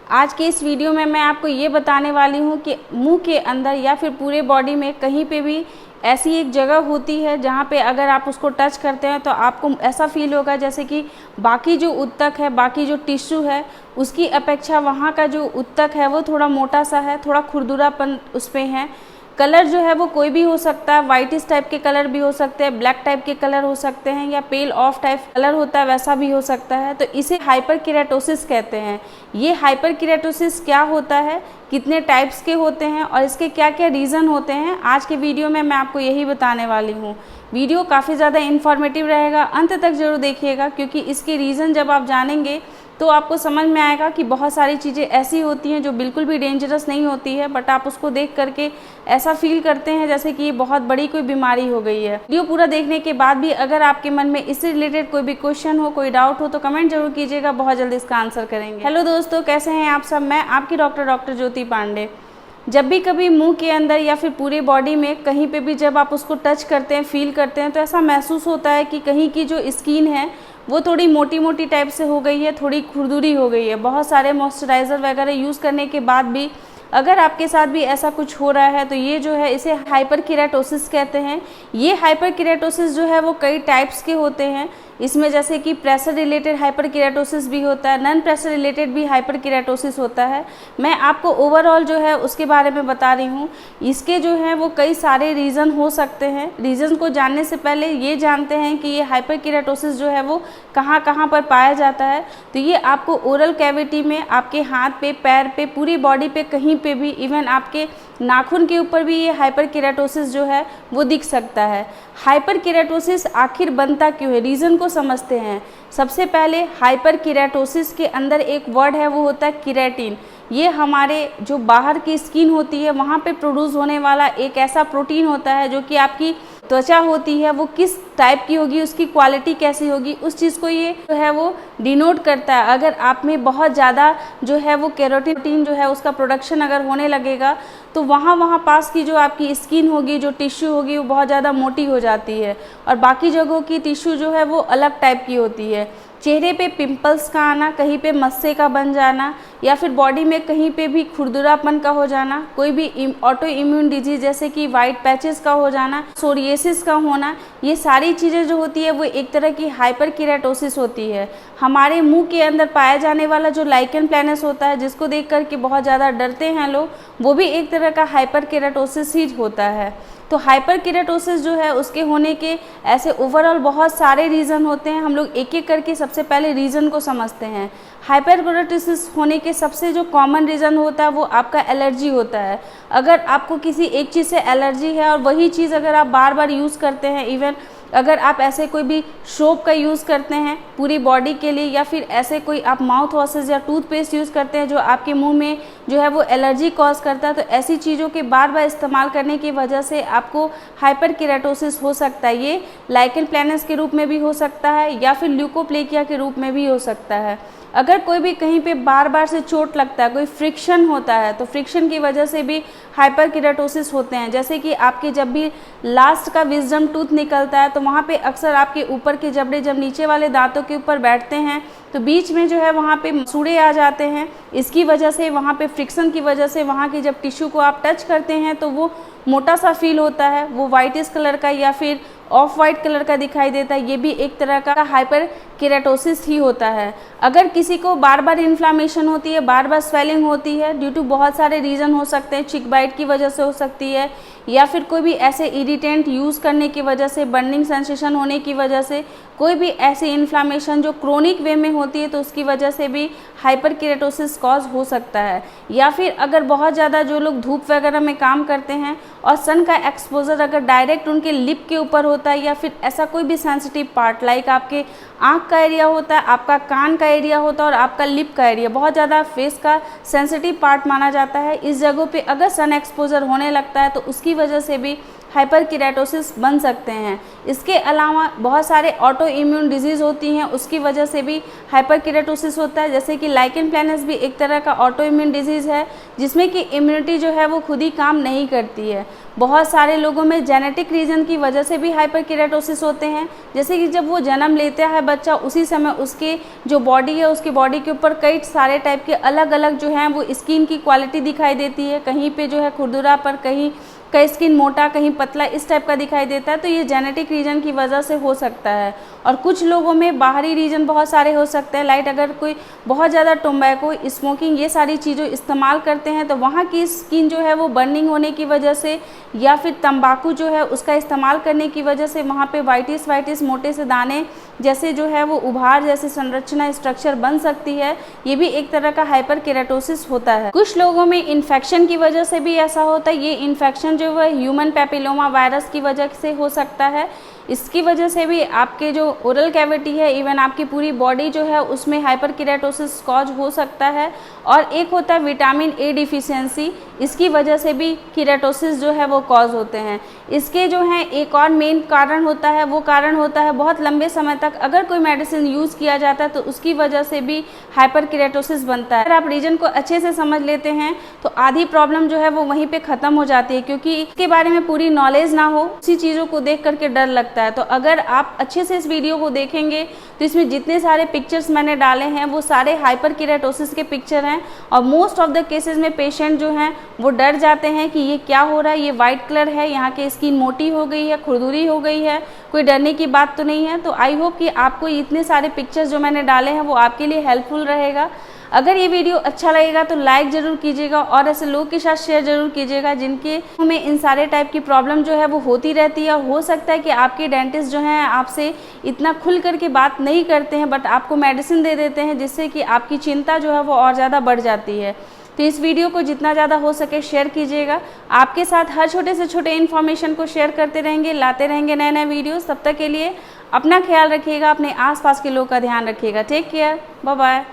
आज के इस वीडियो में मैं आपको ये बताने वाली हूँ कि मुंह के अंदर या फिर पूरे बॉडी में कहीं पे भी ऐसी एक जगह होती है जहाँ पे अगर आप उसको टच करते हैं तो आपको ऐसा फील होगा जैसे कि बाकी जो ऊतक है, बाकी जो टिश्यू है, उसकी अपेक्षा वहाँ का जो ऊतक है वो थोड़ा मोटा सा है, थोड़ा खुरदुरापन उस पर है। कलर जो है वो कोई भी हो सकता है, वाइटिश टाइप के कलर भी हो सकते हैं, ब्लैक टाइप के कलर हो सकते हैं, या पेल ऑफ टाइप कलर होता है वैसा भी हो सकता है। तो इसे हाइपरकेराटोसिस कहते हैं। ये हाइपरकेराटोसिस क्या होता है, कितने टाइप्स के होते हैं और इसके क्या क्या रीज़न होते हैं, आज के वीडियो में मैं आपको यही बताने वाली हूँ। वीडियो काफ़ी ज़्यादा इन्फॉर्मेटिव रहेगा, अंत तक ज़रूर देखिएगा, क्योंकि इसके रीज़न जब आप जानेंगे तो आपको समझ में आएगा कि बहुत सारी चीज़ें ऐसी होती हैं जो बिल्कुल भी डेंजरस नहीं होती है, बट आप उसको देख करके ऐसा फील करते हैं जैसे कि ये बहुत बड़ी कोई बीमारी हो गई है। वीडियो पूरा देखने के बाद भी अगर आपके मन में इससे रिलेटेड कोई भी क्वेश्चन हो, कोई डाउट हो, तो कमेंट जरूर कीजिएगा, बहुत जल्दी इसका आंसर करेंगे। हेलो दोस्तों, कैसे हैं आप सब? मैं आपकी डॉक्टर ज्योति पांडे। जब भी कभी मुंह के अंदर या फिर पूरे बॉडी में कहीं पे भी जब आप उसको टच करते हैं, फील करते हैं, तो ऐसा महसूस होता है कि कहीं की जो स्किन है वो थोड़ी मोटी मोटी टाइप से हो गई है, थोड़ी खुरदुरी हो गई है। बहुत सारे मॉइस्चराइज़र वगैरह यूज़ करने के बाद भी अगर आपके साथ भी ऐसा कुछ हो रहा है तो ये जो है इसे हाइपरकेराटोसिस कहते हैं। ये हाइपरकेराटोसिस जो है वो कई टाइप्स के होते हैं। इसमें जैसे कि प्रेशर रिलेटेड हाइपरकेराटोसिस भी होता है, नॉन प्रेशर रिलेटेड भी हाइपरकेराटोसिस होता है। मैं आपको ओवरऑल जो है उसके बारे में बता रही हूँ। इसके जो है वो कई सारे रीज़न हो सकते हैं। रीज़न को जानने से पहले ये जानते हैं कि ये हाइपरकेराटोसिस जो है वो कहाँ कहाँ पर पाया जाता है। तो ये आपको ओरल कैविटी में, आपके हाथ पे, पैर पे, पूरी बॉडी पे, कहीं पे भी, इवन आपके नाखून के ऊपर भी ये हाइपरकेराटोसिस जो है वो दिख सकता है। हाइपरकेराटोसिस आखिर बनता क्यों है, रीज़न को समझते हैं। सबसे पहले हाइपरकेराटोसिस के अंदर एक वर्ड है, वो होता है केराटिन। ये हमारे जो बाहर की स्किन होती है वहाँ पे प्रोड्यूस होने वाला एक ऐसा प्रोटीन होता है जो कि आपकी त्वचा होती है वो किस टाइप की होगी, उसकी क्वालिटी कैसी होगी, उस चीज़ को ये जो है वो डिनोट करता है। अगर आप में बहुत ज़्यादा जो है वो केराटिन जो है उसका प्रोडक्शन अगर होने लगेगा तो वहाँ पास की जो आपकी स्किन होगी, जो टिश्यू होगी, वो बहुत ज़्यादा मोटी हो जाती है और बाकी जगहों की टिश्यू जो है वो अलग टाइप की होती है। चेहरे पे पिंपल्स का आना, कहीं पे मस्से का बन जाना, या फिर बॉडी में कहीं पे भी खुरदुरापन का हो जाना, कोई भी ऑटो इम्यून डिजीज जैसे कि वाइट पैचेस का हो जाना, सोरियासिस का होना, ये सारी चीज़ें जो होती है वो एक तरह की हाइपरकेराटोसिस होती है। हमारे मुंह के अंदर पाया जाने वाला जो लाइकेन प्लैनस होता है, जिसको देख कर के बहुत ज़्यादा डरते हैं लोग, वो भी एक तरह का हाइपरकेराटोसिस ही होता है। तो हाइपरकेराटोसिस जो है उसके होने के ऐसे ओवरऑल बहुत सारे रीज़न होते हैं। हम लोग एक एक करके सबसे पहले रीज़न को समझते हैं। हाइपरकेराटोसिस होने के सबसे जो कॉमन रीज़न होता है वो आपका एलर्जी होता है। अगर आपको किसी एक चीज़ से एलर्जी है और वही चीज़ अगर आप बार बार यूज़ करते हैं, इवन अगर आप ऐसे कोई भी सोप का यूज़ करते हैं पूरी बॉडी के लिए, या फिर ऐसे कोई आप माउथ वॉशेज़ या टूथपेस्ट यूज़ करते हैं जो आपके मुंह में जो है वो एलर्जी कॉज करता है, तो ऐसी चीज़ों के बार बार इस्तेमाल करने की वजह से आपको हाइपरकेराटोसिस हो सकता है। ये लाइकेन प्लैनस के रूप में भी हो सकता है या फिर ल्यूकोप्लेकिया के रूप में भी हो सकता है। अगर कोई भी कहीं पे बार बार से चोट लगता है, कोई फ्रिक्शन होता है, तो फ्रिक्शन की वजह से भी हाइपरकेराटोसिस होते हैं। जैसे कि आपके जब भी लास्ट का विजडम टूथ निकलता है तो वहाँ पे अक्सर आपके ऊपर के जबड़े जब नीचे वाले दांतों के ऊपर बैठते हैं तो बीच में जो है वहाँ पे मसूड़े आ जाते हैं। इसकी वजह से, वहाँ पे फ्रिक्शन की वजह से, वहाँ की जब टिश्यू को आप टच करते हैं तो वो मोटा सा फील होता है, वो वाइटिश कलर का या फिर ऑफ वाइट कलर का दिखाई देता है। ये भी एक तरह का हाइपरकेराटोसिस ही होता है। अगर किसी को बार बार इन्फ्लामेशन होती है, बार बार स्वेलिंग होती है, ड्यू टू बहुत सारे रीज़न हो सकते हैं, चिक बाइट की वजह से हो सकती है, या फिर कोई भी ऐसे इरिटेंट यूज़ करने की वजह से, बर्निंग सेंसेशन होने की वजह से, कोई भी ऐसी इन्फ्लामेशन जो क्रोनिक वे में होती है तो उसकी वजह से भी हाइपरकेराटोसिस कॉज हो सकता है। या फिर अगर बहुत ज़्यादा जो लोग धूप वगैरह में काम करते हैं और सन का एक्सपोजर अगर डायरेक्ट उनके लिप के ऊपर होता है, या फिर ऐसा कोई भी सेंसिटिव पार्ट लाइक आपके आँख का एरिया होता है, आपका कान का एरिया होता है और आपका लिप का एरिया बहुत ज़्यादा फेस का सेंसिटिव पार्ट माना जाता है, इस जगहों पे अगर सन एक्सपोजर होने लगता है तो उसकी वजह से भी हाइपर केराटोसिस बन सकते हैं। इसके अलावा बहुत सारे ऑटो इम्यून डिजीज़ होती हैं, उसकी वजह से भी हाइपर केराटोसिस होता है। जैसे कि लाइकेन प्लैनस भी एक तरह का ऑटो इम्यून डिजीज़ है, जिसमें कि इम्यूनिटी जो है वो खुद ही काम नहीं करती है। बहुत सारे लोगों में जेनेटिक रीज़न की वजह से भी हाइपर केराटोसिस होते हैं। जैसे कि जब वो जन्म लेता है बच्चा, उसी समय उसके जो बॉडी है, उसके बॉडी के ऊपर कई सारे टाइप के अलग अलग जो हैं वो स्किन की क्वालिटी दिखाई देती है। कहीं पे जो है खुरदुरा पर, कहीं स्किन मोटा, कहीं पतला, इस टाइप का दिखाई देता है। तो ये जेनेटिक रीजन की वजह से हो सकता है। और कुछ लोगों में बाहरी रीजन बहुत सारे हो सकते हैं। लाइक अगर कोई बहुत ज़्यादा टोबैको, स्मोकिंग, ये सारी चीज़ें इस्तेमाल करते हैं तो वहाँ की स्किन जो है वो बर्निंग होने की वजह से, या फिर तंबाकू जो है उसका इस्तेमाल करने की वजह से वहाँ पे वाइटिस मोटे से दाने जैसे जो है वो उभार जैसी संरचना, स्ट्रक्चर बन सकती है। ये भी एक तरह का हाइपर केराटोसिस होता है। कुछ लोगों में इन्फेक्शन की वजह से भी ऐसा होता है। ये इन्फेक्शन जो है ह्यूमन पैपिलोमा वायरस की वजह से हो सकता है। इसकी वजह से भी आपके जो ओरल कैविटी है, इवन आपकी पूरी बॉडी जो है उसमें हाइपर केराटोसिस कॉज हो सकता है। और एक होता है विटामिन ए डिफिशियंसी, इसकी वजह से भी केराटोसिस जो है वो कॉज होते हैं। इसके जो हैं एक और मेन कारण होता है, वो कारण होता है बहुत लंबे समय तक अगर कोई मेडिसिन यूज़ किया जाता है तो उसकी वजह से भी हाइपर केराटोसिस बनता है। अगर आप रीजन को अच्छे से समझ लेते हैं तो आधी प्रॉब्लम जो है वो वहीं पे ख़त्म हो जाती है, क्योंकि इसके बारे में पूरी नॉलेज ना हो, उसी चीज़ों को देख करके डर लगता है। तो अगर आप अच्छे से इस वीडियो को देखेंगे तो इसमें जितने सारे पिक्चर्स मैंने डाले हैं वो सारे हाइपर केराटोसिस के पिक्चर हैं। और मोस्ट ऑफ द केसेस में पेशेंट जो हैं वो डर जाते हैं कि ये क्या हो रहा है, ये वाइट कलर है, यहाँ की स्किन मोटी हो गई है, खुरदुरी हो गई है। कोई डरने की बात तो नहीं है। तो आई होप कि आपको इतने सारे पिक्चर्स जो मैंने डाले हैं वो आपके लिए हेल्पफुल रहेगा। अगर ये वीडियो अच्छा लगेगा तो लाइक ज़रूर कीजिएगा और ऐसे लोगों के साथ शेयर ज़रूर कीजिएगा जिनके में इन सारे टाइप की प्रॉब्लम जो है वो होती रहती है। और हो सकता है कि आपके डेंटिस्ट जो हैं आपसे इतना खुल करके बात नहीं करते हैं, बट आपको मेडिसिन दे देते हैं, जिससे कि आपकी चिंता जो है वो और ज़्यादा बढ़ जाती है। तो इस वीडियो को जितना ज़्यादा हो सके शेयर कीजिएगा। आपके साथ हर छोटे से छोटे इन्फॉर्मेशन को शेयर करते रहेंगे, लाते रहेंगे नए नए वीडियोस। तब तक के लिए अपना ख्याल रखिएगा, अपने आसपास के लोगों का ध्यान रखिएगा। Take care, bye bye.